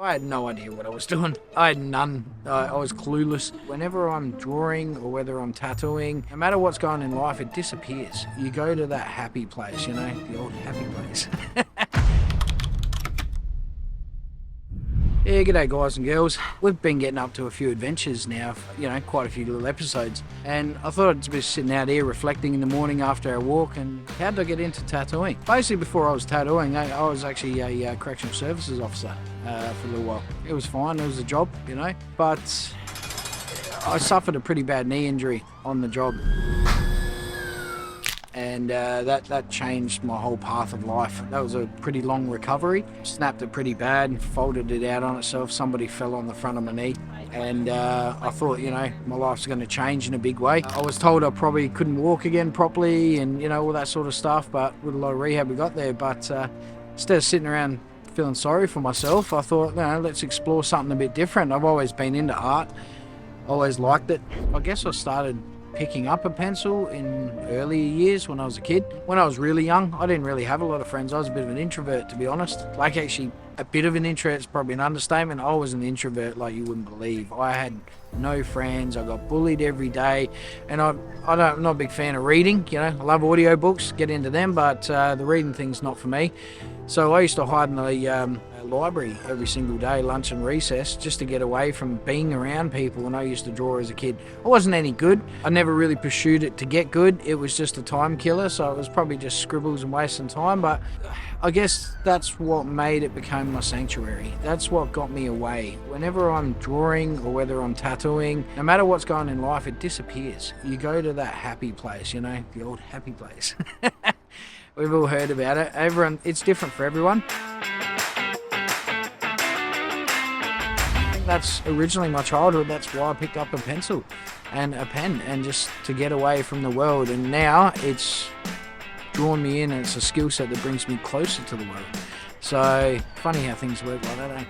I had no idea what I was doing. I had none. I was clueless. Whenever I'm drawing or whether I'm tattooing, no matter what's going on in life, it disappears. You go to that happy place, you know, the old happy place. Yeah, g'day guys and girls. We've been getting up to a few adventures now, you know, quite a few little episodes. And I thought I'd be sitting out here reflecting in the morning after our walk and how did I get into tattooing? Basically before I was tattooing, I was actually a correctional services officer for a little while. It was fine, it was a job, you know, but I suffered a pretty bad knee injury on the job. And that changed my whole path of life. That was a pretty long recovery. Snapped it pretty bad, folded it out on itself. Somebody fell on the front of my knee. And I thought, you know, my life's going to change in a big way. I was told I probably couldn't walk again properly and, you know, all that sort of stuff. But with a lot of rehab we got there. But instead of sitting around feeling sorry for myself, I thought, you know, let's explore something a bit different. I've always been into art. Always liked it. I guess I started picking up a pencil in earlier years when I was a kid. When I was really young, I didn't really have a lot of friends. I was a bit of an introvert, to be honest. Like, actually, a bit of an introvert is probably an understatement. I was an introvert like you wouldn't believe. I had no friends. I got bullied every day. And I'm not a big fan of reading. You know, I love audiobooks, get into them, but the reading thing's not for me. So I used to hide in the library every single day, lunch and recess, just to get away from being around people. And I used to draw as a kid. I wasn't any good. I never really pursued it to get good. It was just a time killer, so it was probably just scribbles and wasting time. But I guess that's what made it become my sanctuary. That's what got me away. Whenever I'm drawing or whether I'm tattooing, no matter what's going on in life, it disappears. You go to that happy place, you know, the old happy place. We've all heard about it. Everyone, it's different for everyone. That's originally my childhood. That's why I picked up a pencil and a pen, and just to get away from the world. And now it's drawn me in, and it's a skill set that brings me closer to the world. So funny how things work like that, eh?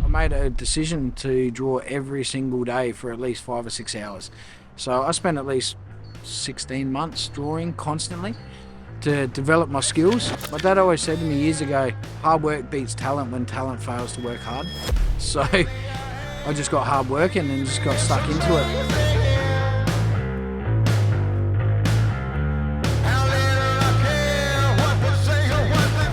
I made a decision to draw every single day for at least 5 or 6 hours. So I spent at least 16 months drawing constantly to develop my skills. My dad always said to me years ago, hard work beats talent when talent fails to work hard. So I just got hard working and just got stuck into it.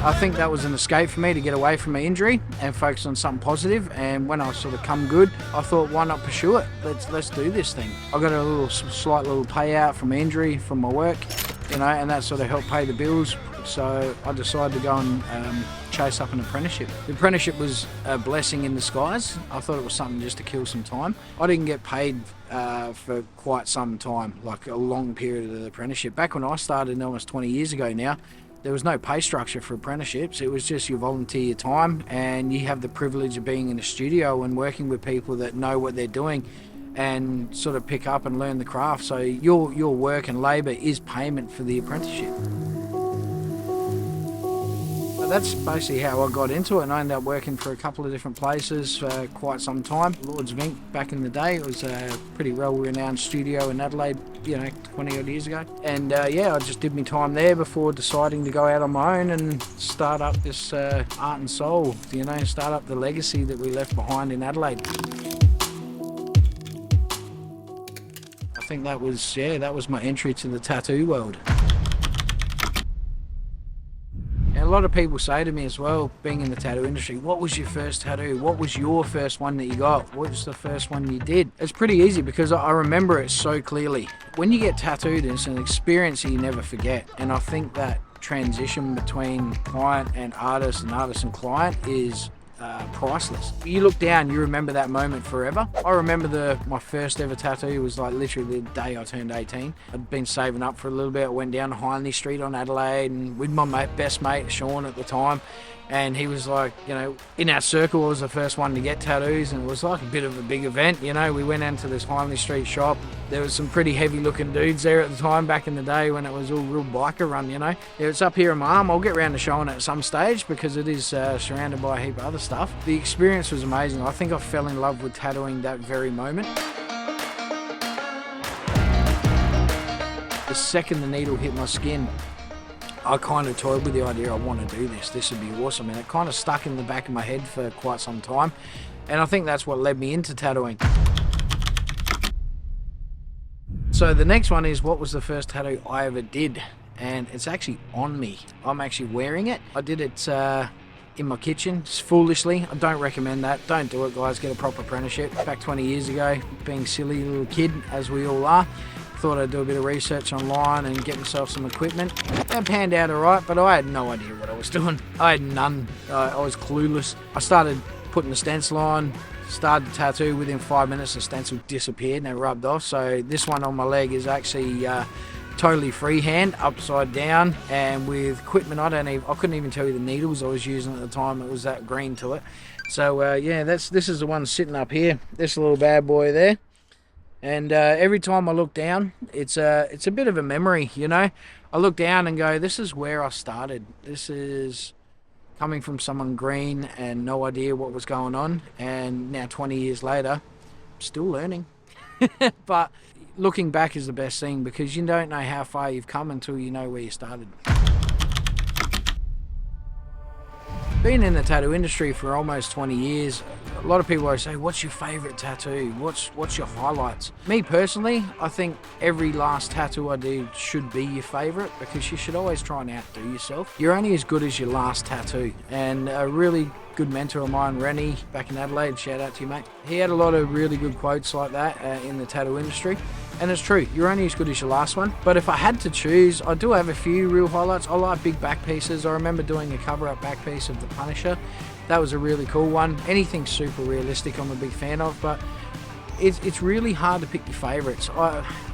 I think that was an escape for me to get away from my injury and focus on something positive. And when I sort of come good, I thought, why not pursue it? Let's do this thing. I got a slight little payout from my injury, from my work, you know, and that sort of helped pay the bills. So I decided to go and chase up an apprenticeship. The apprenticeship was a blessing in disguise. I thought it was something just to kill some time. I didn't get paid for quite some time, like a long period of the apprenticeship. Back when I started almost 20 years ago now, there was no pay structure for apprenticeships. It was just you volunteer your time and you have the privilege of being in a studio and working with people that know what they're doing and sort of pick up and learn the craft. So your work and labour is payment for the apprenticeship. But that's basically how I got into it, and I ended up working for a couple of different places for quite some time. Lords of Ink back in the day, it was a pretty well-renowned studio in Adelaide, you know, 20 odd years ago. And yeah, I just did my time there before deciding to go out on my own and start up this art and soul, you know, start up the legacy that we left behind in Adelaide. I think that was my entry to the tattoo world. A lot of people say to me as well, being in the tattoo industry, what was your first tattoo? What was your first one that you got? What was the first one you did? It's pretty easy because I remember it so clearly. When you get tattooed, it's an experience that you never forget. And I think that transition between client and artist and client is priceless. You look down, you remember that moment forever. I remember my first ever tattoo was like literally the day I turned 18. I'd been saving up for a little bit. I went down to Hindley Street on Adelaide and with my best mate Sean at the time, and he was like, you know, in our circle I was the first one to get tattoos, and it was like a bit of a big event, you know. We went into this Hindley Street shop. There was some pretty heavy looking dudes there at the time, back in the day when it was all real biker run, you know. Yeah, it's up here in my arm. I'll get around to showing it at some stage because it is surrounded by a heap of other stuff. The experience was amazing. I think I fell in love with tattooing that very moment. The second the needle hit my skin, I kind of toyed with the idea, I want to do this. This would be awesome. And it kind of stuck in the back of my head for quite some time. And I think that's what led me into tattooing. So the next one is, what was the first tattoo I ever did? And it's actually on me. I'm actually wearing it. I did it in my kitchen, just foolishly. I don't recommend that. Don't do it, guys. Get a proper apprenticeship. Back 20 years ago, being silly little kid, as we all are, thought I'd do a bit of research online and get myself some equipment. That panned out all right, but I had no idea what I was doing. I had none. I was clueless. I started putting the stencil on, started the tattoo. Within 5 minutes, the stencil disappeared and it rubbed off. So this one on my leg is actually totally freehand, upside down, and with equipment I couldn't even tell you the needles I was using at the time. It was that green to it. So yeah, this is the one sitting up here, this little bad boy there. And every time I look down, it's a bit of a memory, you know. I look down and go, this is where I started. This is coming from someone green and no idea what was going on, and now 20 years later, I'm still learning. But looking back is the best thing, because you don't know how far you've come until you know where you started. Been in the tattoo industry for almost 20 years. A lot of people always say, what's your favourite tattoo? What's your highlights? Me personally, I think every last tattoo I do should be your favourite, because you should always try and outdo yourself. You're only as good as your last tattoo. And a really good mentor of mine, Rennie, back in Adelaide, shout out to you, mate. He had a lot of really good quotes like that in the tattoo industry. And it's true, you're only as good as your last one. But if I had to choose, I do have a few real highlights. I like big back pieces. I remember doing a cover-up back piece of the Punisher. That was a really cool one. Anything super realistic I'm a big fan of, but it's really hard to pick your favourites.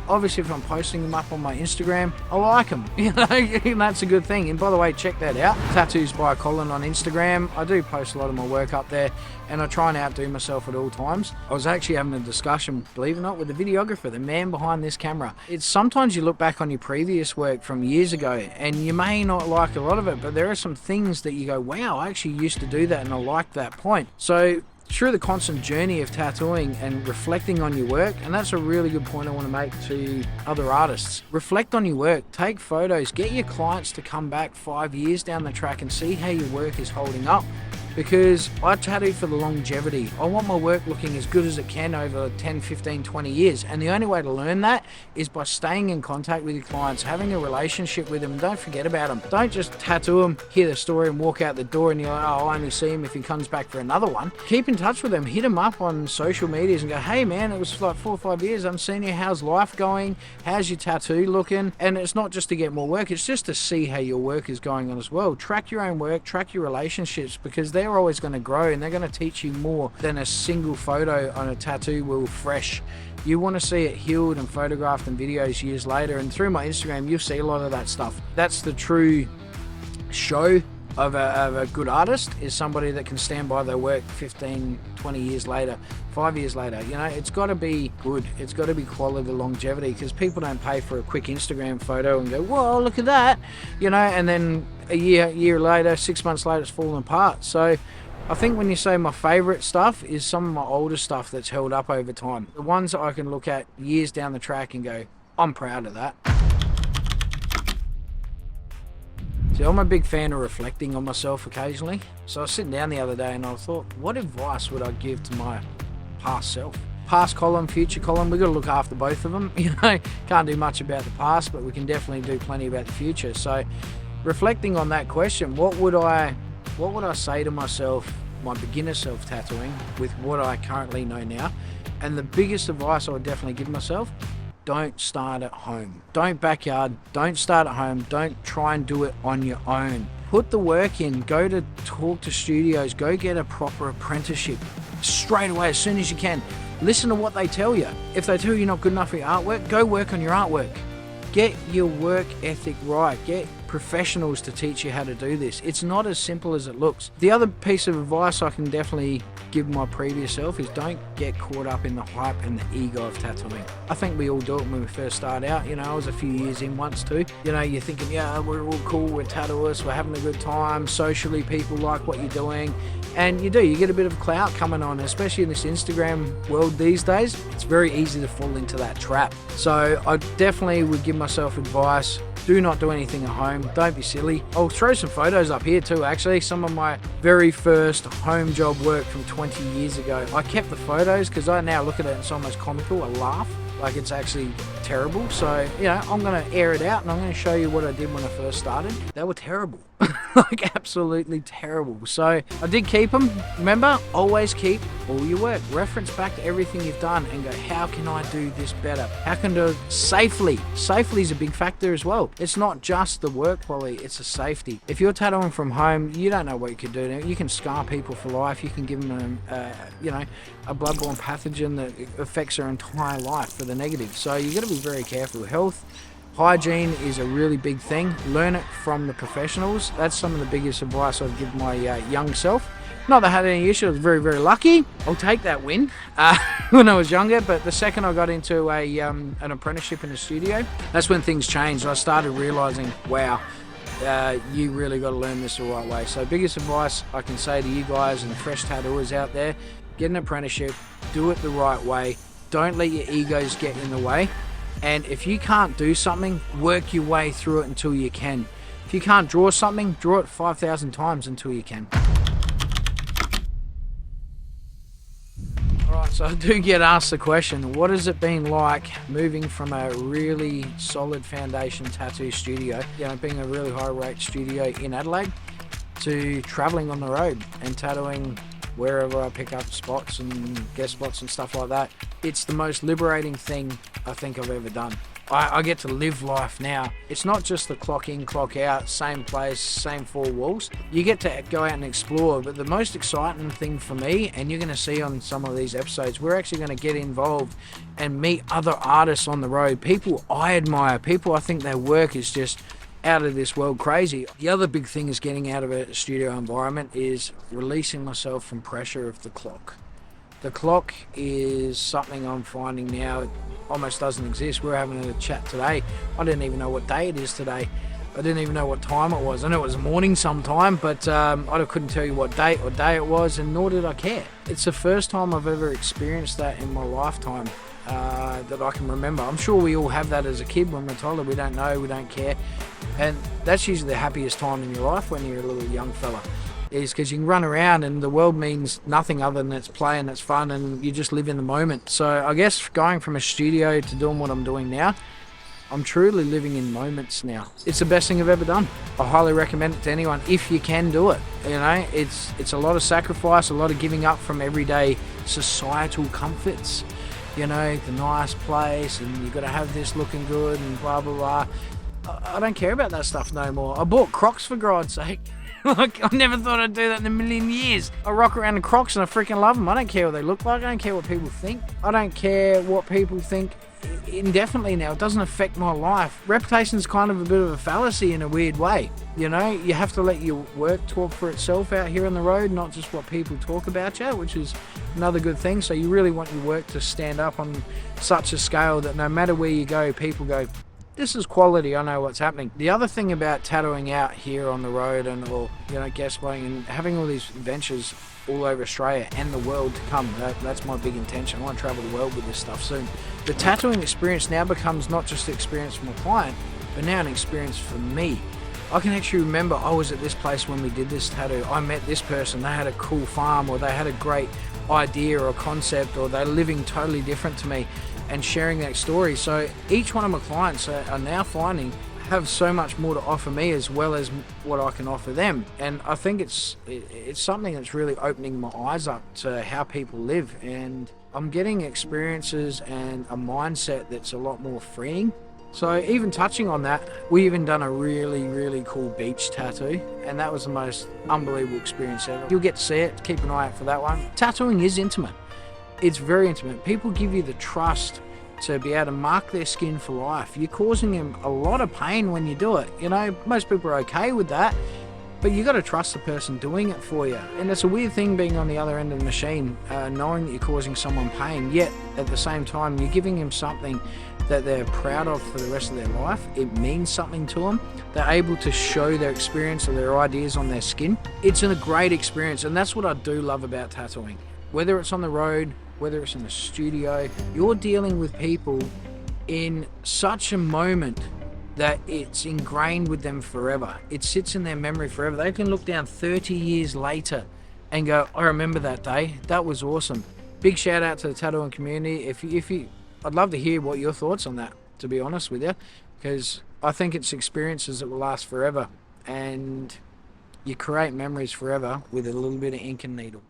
Obviously, if I'm posting them up on my Instagram, I like them, you know, and that's a good thing. And by the way, check that out, Tattoos by Colin on Instagram. I do post a lot of my work up there, and I try and outdo myself at all times. I was actually having a discussion, believe it or not, with the videographer, the man behind this camera. It's sometimes you look back on your previous work from years ago, and you may not like a lot of it, but there are some things that you go, wow, I actually used to do that, and I like that point. So through the constant journey of tattooing and reflecting on your work, and that's a really good point I want to make to other artists. Reflect on your work, take photos, get your clients to come back 5 years down the track and see how your work is holding up. Because I tattoo for the longevity. I want my work looking as good as it can over 10, 15, 20 years. And the only way to learn that is by staying in contact with your clients, having a relationship with them. Don't forget about them. Don't just tattoo them, hear the story and walk out the door and you're like, oh, I'll only see him if he comes back for another one. Keep in touch with them. Hit them up on social medias and go, hey man, it was like 4 or 5 years. I'm seeing you. How's life going? How's your tattoo looking? And it's not just to get more work. It's just to see how your work is going on as well. Track your own work, track your relationships, because they're always going to grow and they're going to teach you more than a single photo on a tattoo wheel fresh. You want to see it healed and photographed in videos years later, and through my Instagram you'll see a lot of that stuff. That's the true show of a good artist, is somebody that can stand by their work 15, 20 years later, 5 year later. You know, it's got to be good. It's got to be quality, longevity, because people don't pay for a quick Instagram photo and go, whoa, look at that, you know, and then a year later, 6 months later, it's falling apart. So I think when you say my favourite stuff is some of my older stuff that's held up over time. The ones that I can look at years down the track and go, I'm proud of that. See, I'm a big fan of reflecting on myself occasionally. So I was sitting down the other day and I thought, what advice would I give to my past self? Past Colin, future Colin, we've got to look after both of them. You know, can't do much about the past, but we can definitely do plenty about the future. So reflecting on that question, what would I say to myself, my beginner self tattooing, with what I currently know now? And the biggest advice I would definitely give myself, don't start at home. Don't backyard, don't start at home, don't try and do it on your own. Put the work in, go to talk to studios, go get a proper apprenticeship straight away as soon as you can. Listen to what they tell you. If they tell you you're not good enough for your artwork, go work on your artwork. Get your work ethic right. Get professionals to teach you how to do this. It's not as simple as it looks. The other piece of advice I can definitely give my previous self is don't get caught up in the hype and the ego of tattooing. I think we all do it when we first start out. You know, I was a few years in once too. You know, you're thinking, yeah, we're all cool, we're tattooists, we're having a good time, socially people like what you're doing. And you get a bit of clout coming on, especially in this Instagram world these days. It's very easy to fall into that trap. So I definitely would give myself advice, Do not do anything at home. Don't be silly. I'll throw some photos up here too, actually. Some of my very first home job work from 20 years ago. I kept the photos because I now look at it and it's almost comical. I laugh. Like it's actually terrible. So, you know, I'm going to air it out and I'm going to show you what I did when I first started. They were terrible. Like absolutely terrible. So I did keep them. Remember, always keep all your work. Reference back to everything you've done and go, how can I do this better? How can I do it safely? Safely is a big factor as well. It's not just the work quality, it's the safety. If you're tattooing from home, you don't know what you could do. You can scar people for life. You can give them, you know, a bloodborne pathogen that affects their entire life for the negative. So you got to be very careful. Health, hygiene is a really big thing. Learn it from the professionals. That's some of the biggest advice I'd give my young self. Not that I had any issue. I was very, very lucky. I'll take that win when I was younger. But the second I got into an apprenticeship in the studio, that's when things changed. I started realising, wow, you really got to learn this the right way. So biggest advice I can say to you guys and the fresh tattooers out there, get an apprenticeship, do it the right way. Don't let your egos get in the way. And if you can't do something, work your way through it until you can. If you can't draw something, draw it 5,000 times until you can. Alright, so I do get asked the question, what has it been like moving from a really solid foundation tattoo studio, you know, being a really high rate studio in Adelaide, to travelling on the road and tattooing wherever I pick up spots and guest spots and stuff like that. It's the most liberating thing I think I've ever done. I get to live life now. It's not just the clock in, clock out, same place, same four walls. You get to go out and explore, but the most exciting thing for me, and you're going to see on some of these episodes, we're actually going to get involved and meet other artists on the road. People I admire, people I think their work is just out of this world crazy. The other big thing is getting out of a studio environment is releasing myself from pressure of the clock. The clock is something I'm finding now it almost doesn't exist. We were having a chat today. I didn't even know what day it is today. I didn't even know what time it was. I know it was morning sometime, but I couldn't tell you what date or day it was, and nor did I care. It's the first time I've ever experienced that in my lifetime that I can remember. I'm sure we all have that as a kid when we're told we don't know, we don't care. And that's usually the happiest time in your life when you're a little young fella, is because you can run around and the world means nothing other than it's play and it's fun and you just live in the moment. So I guess going from a studio to doing what I'm doing now, I'm truly living in moments now. It's the best thing I've ever done. I highly recommend it to anyone if you can do it. You know, it's a lot of sacrifice, a lot of giving up from everyday societal comforts. You know, the nice place and you've got to have this looking good and blah, blah, blah. I don't care about that stuff no more. I bought Crocs for God's sake. Like, I never thought I'd do that in a million years. I rock around in Crocs and I freaking love them. I don't care what they look like. I don't care what people think. I don't care what people think indefinitely now. It doesn't affect my life. Reputation's kind of a bit of a fallacy in a weird way. You know, you have to let your work talk for itself out here on the road, not just what people talk about you, which is another good thing. So you really want your work to stand up on such a scale that no matter where you go, people go, this is quality, I know what's happening. The other thing about tattooing out here on the road or you know, guest playing and having all these adventures all over Australia and the world to come, that's my big intention. I want to travel the world with this stuff soon. The tattooing experience now becomes not just an experience for my client, but now an experience for me. I can actually remember I was at this place when we did this tattoo. I met this person, they had a cool farm or they had a great idea or concept or they're living totally different to me, and sharing that story. So each one of my clients are now finding have so much more to offer me as well as what I can offer them. And I think it's something that's really opening my eyes up to how people live, and I'm getting experiences and a mindset that's a lot more freeing. So even touching on that, we even done a really, really cool beach tattoo, and that was the most unbelievable experience ever. You'll get to see it, keep an eye out for that one. Tattooing is intimate. It's very intimate. People give you the trust to be able to mark their skin for life. You're causing them a lot of pain when you do it. You know, most people are okay with that, but you got to trust the person doing it for you. And it's a weird thing being on the other end of the machine, knowing that you're causing someone pain, yet at the same time you're giving them something that they're proud of for the rest of their life. It means something to them. They're able to show their experience or their ideas on their skin. It's a great experience, and that's what I do love about tattooing. Whether it's on the road, whether it's in the studio, you're dealing with people in such a moment that it's ingrained with them forever. It sits in their memory forever. They can look down 30 years later and go, I remember that day. That was awesome. Big shout out to the tattooing community. I'd love to hear what your thoughts on that, to be honest with you, because I think it's experiences that will last forever, and you create memories forever with a little bit of ink and needle.